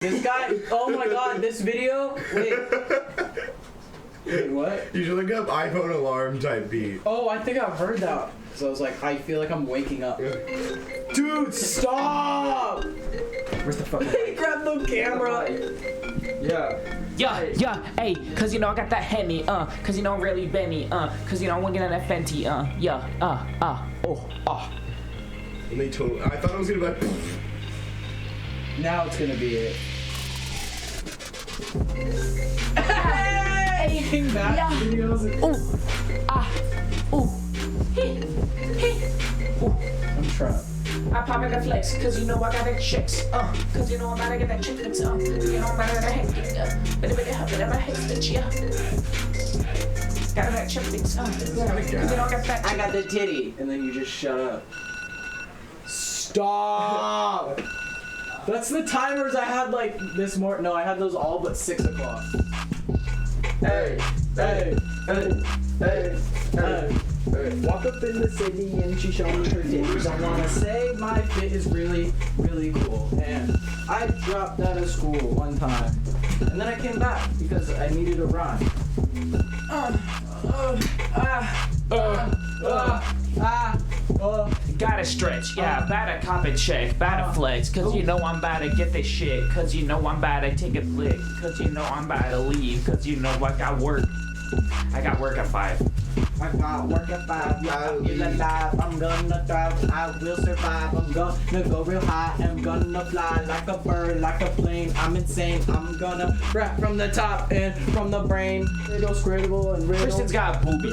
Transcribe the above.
This guy, oh my god, this video, wait, what? You should look up iPhone alarm type beat. Oh, I think I've heard that. So I was like, I feel like I'm waking up. Dude, stop! Where's the fucking He grabbed the camera. Yeah, hey, cause you know I got that Henny, cause you know I'm really Benny, cause you know I'm looking at that Fenty, And they totally, I thought it was gonna be like, Now it's gonna be it. Hey! Making back Yeah. videos. I'm trapped. I pop in the flex, cause you know I got that chicks, cause you know I'm about to get that chick fix, you know I'm about to get that hectic, bit of a hectic, yeah. Got that chick fix, cause you know I got that. I got the titty, and then you just shut up. Stop! That's the timers I had like this morning. No, I had those all but 6 o'clock. Hey. Walk up in the city and she showed me her titties. I wanna say my fit is really, really cool. And I dropped out of school one time. And then I came back because I needed a rhyme. Gotta stretch, yeah, better cop and check, better flex, cause you know I'm about to get this shit, cause you know I'm about to take a flick, cause you know I'm about to leave, cause you know I got work at 5. I got work at 5, yeah, I'm still alive, I'm gonna thrive, I will survive, I'm gonna go real high, I'm gonna fly like a bird, like a plane, I'm insane, I'm gonna rap from the top and from the brain, riddle, scribble, and riddle. Christian's got boobies.